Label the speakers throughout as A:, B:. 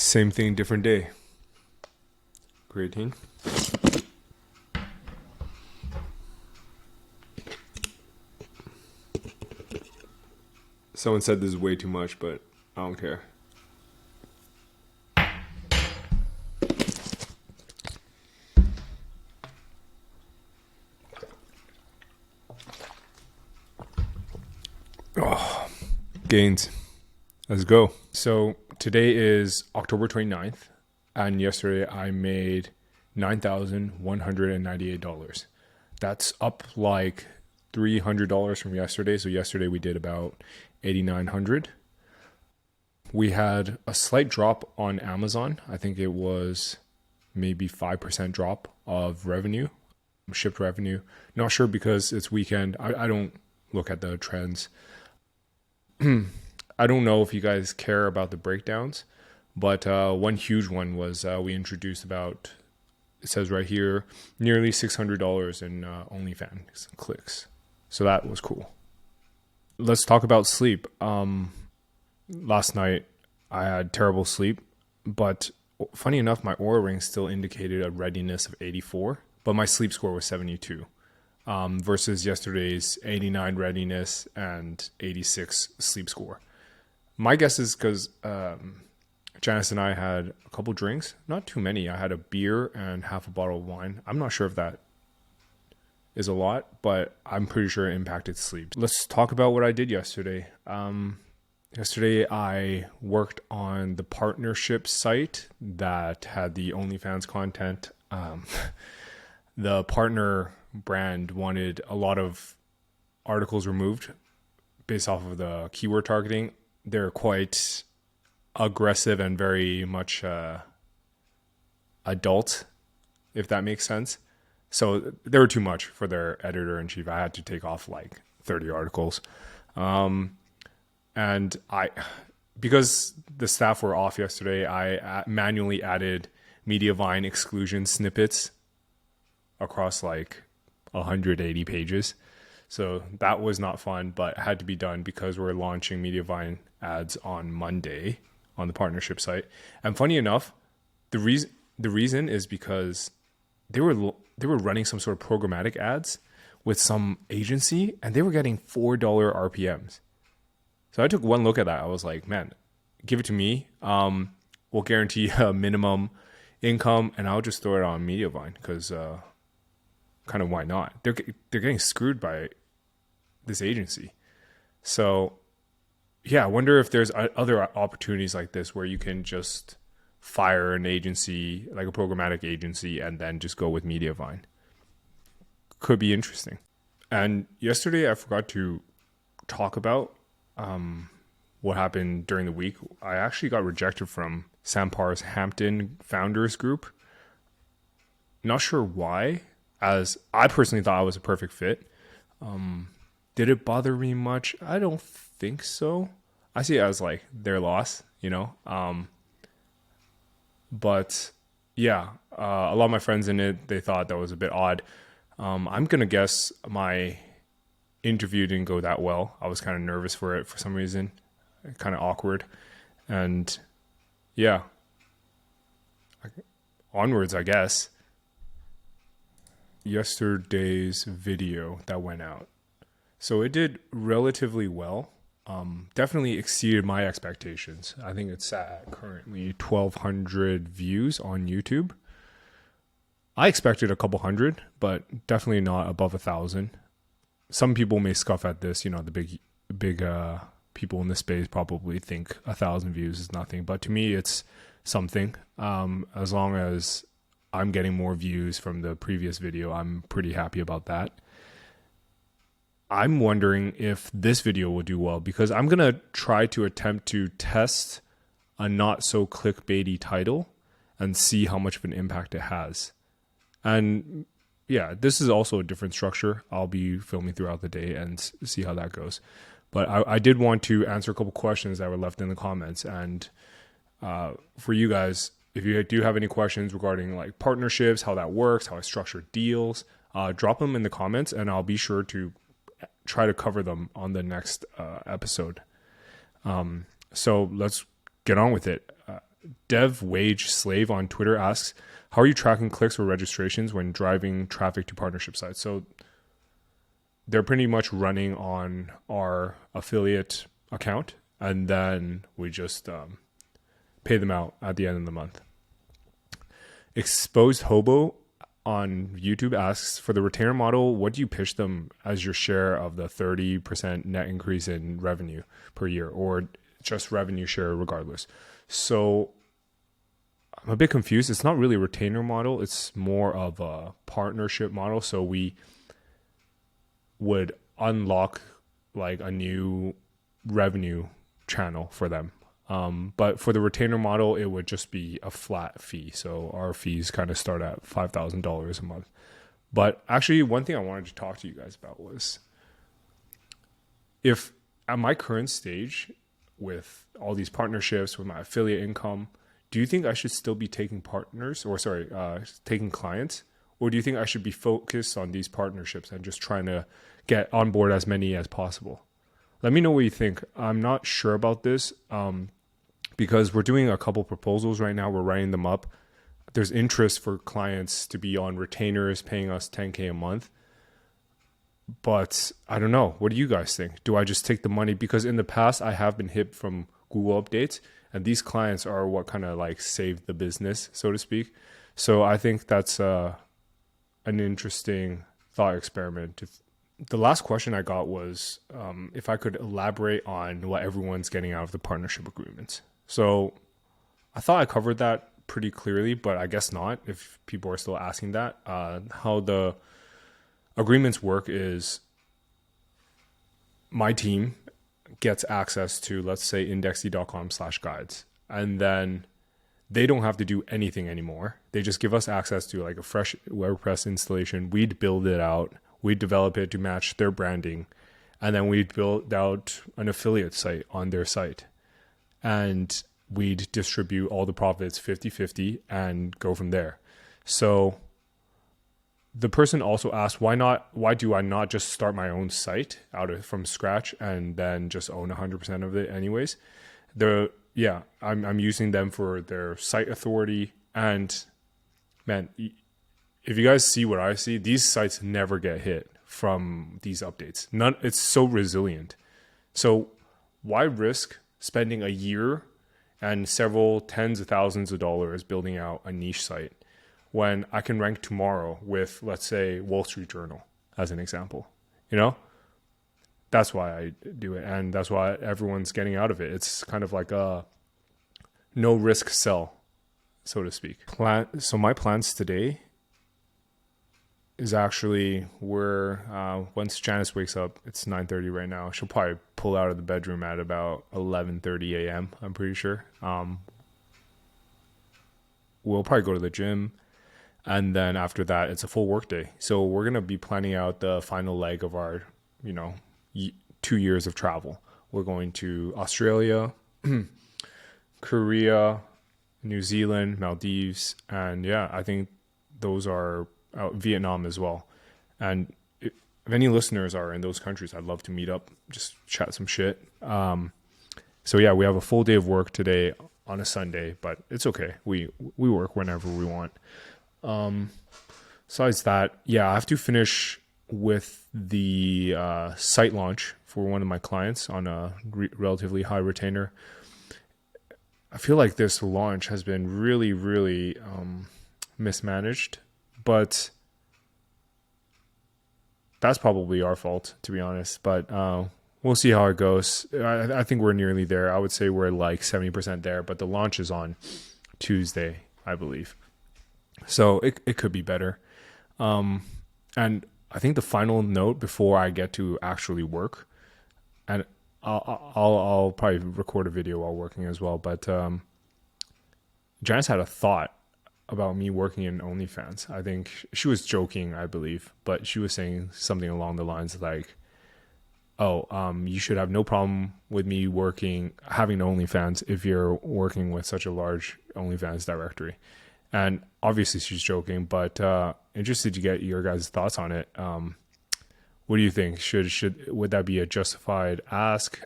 A: Same thing, different day. Creatine. Someone said this is way too much, but I don't care. Oh, gains. Let's go. So today is October 29th, and yesterday I made $9,198. That's up like $300 from yesterday. So yesterday we did about 8,900. We had a slight drop on Amazon. I think it was maybe 5% drop of revenue, shipped revenue. Not sure because it's weekend. I don't look at the trends. I don't know if you guys care about the breakdowns, but one huge one was we introduced about, it says right here, nearly $600 in OnlyFans clicks. So that was cool. Let's talk about sleep. Last night I had terrible sleep, but funny enough, my Oura ring still indicated a readiness of 84, but my sleep score was 72. Versus yesterday's 89 readiness and 86 sleep score. My guess is because Janice and I had a couple drinks, not too many. I had a beer and half a bottle of wine. I'm not sure if that is a lot, but I'm pretty sure it impacted sleep. Let's talk about what I did yesterday. Yesterday I worked on the partnership site that had the OnlyFans content. The partner brand wanted a lot of articles removed based off of the keyword targeting. They're quite aggressive and very much adult, if that makes sense. So they were too much for their editor-in-chief. I had to take off like 30 articles. And because the staff were off yesterday, I manually added Mediavine exclusion snippets across like 180 pages. So that was not fun, but it had to be done because we're launching Mediavine ads on Monday on the partnership site. And funny enough, the reason is because they were running some sort of programmatic ads with some agency, and they were getting $4 RPMs. So I took one look at that. I was like, man, give it to me. We'll guarantee a minimum income, and I'll just throw it on Mediavine because kind of why not? They're getting screwed by this agency. So yeah, I wonder if there's other opportunities like this where you can just fire an agency, like a programmatic agency, and then just go with Mediavine. Could be interesting. And yesterday I forgot to talk about what happened during the week. I actually got rejected from Parr's Hampton founders group. Not sure why, as I personally thought I was a perfect fit. Did it bother me much? I don't think so. I see it as like their loss, you know. But yeah, a lot of my friends in it, they thought that was a bit odd. I'm gonna guess my interview didn't go that well. I was kind of nervous for it for some reason, kind of awkward, and yeah, onwards, I guess. Yesterday's video that went out, so it did relatively well. Definitely exceeded my expectations. I think it's at currently 1,200 views on YouTube. I expected a couple hundred, but definitely not above 1,000. Some people may scoff at this. You know, the big people in this space probably think 1,000 views is nothing, but to me, it's something. As long as I'm getting more views from the previous video, I'm pretty happy about that. I'm wondering if this video will do well because I'm going to try to attempt to test a not so clickbaity title and see how much of an impact it has. And yeah, this is also a different structure. I'll be filming throughout the day and see how that goes. But I did want to answer a couple questions that were left in the comments. And for you guys, if you do have any questions regarding like partnerships, how that works, how I structure deals, drop them in the comments and I'll be sure to try to cover them on the next episode. So let's get on with it. Dev Wage Slave on Twitter asks, how are you tracking clicks or registrations when driving traffic to partnership sites? So they're pretty much running on our affiliate account, and then we just pay them out at the end of the month. Exposed Hobo on YouTube asks, for the retainer model, what do you pitch them as your share of the 30% net increase in revenue per year, or just revenue share regardless? So I'm a bit confused. It's not really a retainer model. It's more of a partnership model. So we would unlock like a new revenue channel for them. But for the retainer model, it would just be a flat fee. So our fees kind of start at $5,000 a month. But actually, one thing I wanted to talk to you guys about was, if at my current stage with all these partnerships, with my affiliate income, do you think I should still be taking taking clients? Or do you think I should be focused on these partnerships and just trying to get on board as many as possible? Let me know what you think. I'm not sure about this because we're doing a couple proposals right now. We're writing them up. There's interest for clients to be on retainers paying us $10K a month. But I don't know. What do you guys think? Do I just take the money? Because in the past, I have been hit from Google updates, and these clients are what kind of like saved the business, so to speak. So I think that's an interesting thought experiment. The last question I got was if I could elaborate on what everyone's getting out of the partnership agreements. So I thought I covered that pretty clearly, but I guess not if people are still asking that. How the agreements work is my team gets access to, let's say, indexy.com/guides. And then they don't have to do anything anymore. They just give us access to like a fresh WordPress installation. We'd build it out. We'd develop it to match their branding. And then we'd build out an affiliate site on their site. And we'd distribute all the profits 50-50 and go from there. So the person also asked, why do I not just start my own site from scratch and then just own 100% of it anyways? I'm using them for their site authority. And man, if you guys see what I see, these sites never get hit from these updates. It's so resilient. So why risk spending a year and several tens of thousands of dollars building out a niche site when I can rank tomorrow with, let's say, Wall Street Journal as an example? That's why I do it, and that's why everyone's getting out of it. It's kind of like a no risk sell, so to speak. So my plans today is actually once Janice wakes up, it's 9:30 right now. She'll probably pull out of the bedroom at about 11:30 a.m. I'm pretty sure. We'll probably go to the gym. And then after that, it's a full work day. So we're going to be planning out the final leg of our, 2 years of travel. We're going to Australia, Korea, New Zealand, Maldives. And yeah, I think those are Vietnam as well. And if any listeners are in those countries, I'd love to meet up, just chat some shit. So yeah, we have a full day of work today on a Sunday, but it's okay. We work whenever we want. Besides that, I have to finish with the site launch for one of my clients on a relatively high retainer. I feel like this launch has been really, really mismanaged, but that's probably our fault, to be honest. But we'll see how it goes. I think we're nearly there. I would say we're like 70% there, but the launch is on Tuesday, I believe. So it could be better. And I think the final note before I get to actually work, and I'll probably record a video while working as well, but Janice had a thought about me working in OnlyFans. I think she was joking, I believe, but she was saying something along the lines like, you should have no problem with me having OnlyFans if you're working with such a large OnlyFans directory. And obviously she's joking, but interested to get your guys' thoughts on it. What do you think? Would that be a justified ask?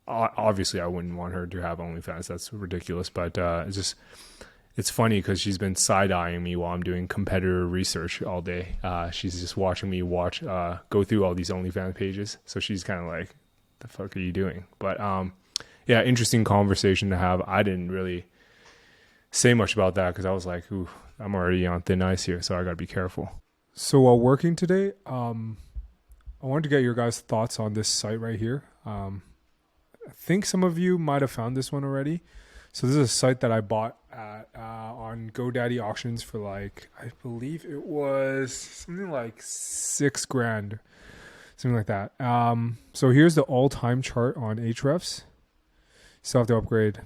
A: Obviously I wouldn't want her to have OnlyFans. That's ridiculous. But it's funny because she's been side-eyeing me while I'm doing competitor research all day. She's just watching me go through all these OnlyFans pages. So she's kind of like, the fuck are you doing? But yeah, interesting conversation to have. I didn't really say much about that because I was like, ooh, I'm already on thin ice here, so I got to be careful. So while working today, I wanted to get your guys' thoughts on this site right here. I think some of you might have found this one already. So this is a site that I bought on GoDaddy auctions for like, I believe it was something like $6,000, something like that. So here's the all-time chart on Ahrefs. Still have to upgrade.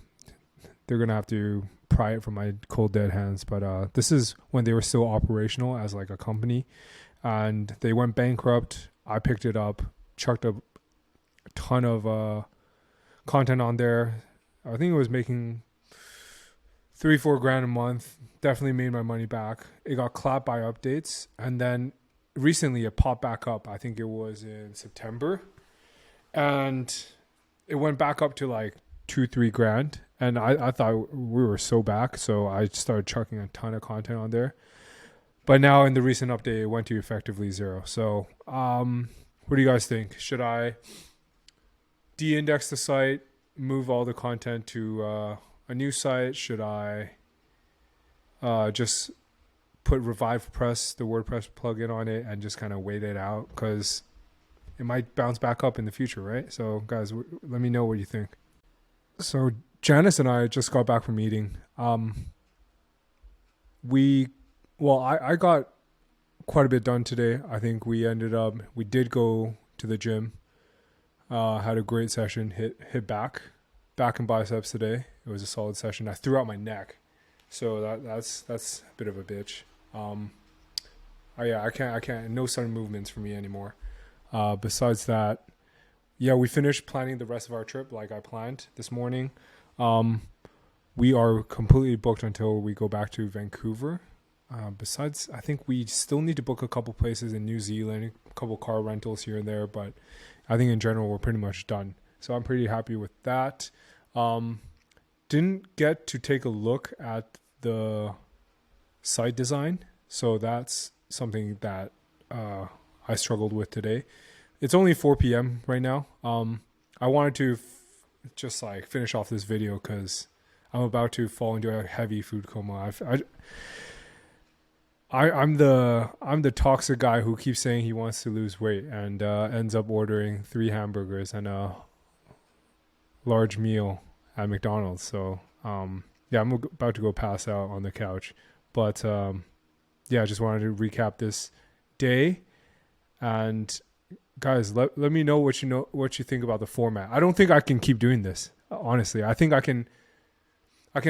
A: They're gonna have to pry it from my cold dead hands. But this is when they were still operational as like a company, and they went bankrupt. I picked it up, chucked a ton of content on there. I think it was making $3-4 a month. Definitely made my money back. It got clapped by updates, and then recently it popped back up. I think it was in September, and it went back up to like $2-3 and I thought we were so back, so I started chucking a ton of content on there. But now in the recent update, it went to effectively zero. So what do you guys think? Should I de-index the site, move all the content to a new site? Should I just put Revive Press, the WordPress plugin on it, and just kind of wait it out? Because it might bounce back up in the future, right? So guys, let me know what you think. So Janice and I just got back from meeting. I got quite a bit done today. I think we did go to the gym, had a great session, hit back and biceps today. It was a solid session. I threw out my neck, so that's a bit of a bitch. I can't, no sudden movements for me anymore. Besides that, yeah, we finished planning the rest of our trip like I planned this morning. We are completely booked until we go back to Vancouver. Besides, I think we still need to book a couple places in New Zealand, a couple car rentals here and there, but I think in general we're pretty much done. So I'm pretty happy with that. Didn't get to take a look at the site design, so that's something that I struggled with today. It's only 4 p.m. right now. I wanted to just like finish off this video because I'm about to fall into a heavy food coma. I'm the toxic guy who keeps saying he wants to lose weight and ends up ordering 3 hamburgers and a large meal at McDonald's. So yeah, I'm about to go pass out on the couch. But yeah, I just wanted to recap this day. And guys, let me know what you think about the format. I don't think I can keep doing this. Honestly, I think I can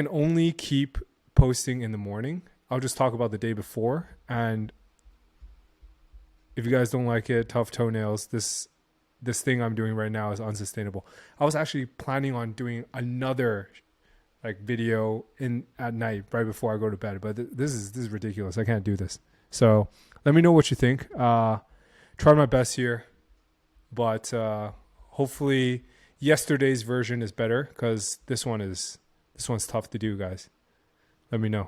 A: only keep posting in the morning. I'll just talk about the day before, and if you guys don't like it, tough toenails, this thing I'm doing right now is unsustainable. I was actually planning on doing another like video at night right before I go to bed, but this is ridiculous. I can't do this. So let me know what you think. Try my best here, but hopefully yesterday's version is better because this one's tough to do, guys. Let me know.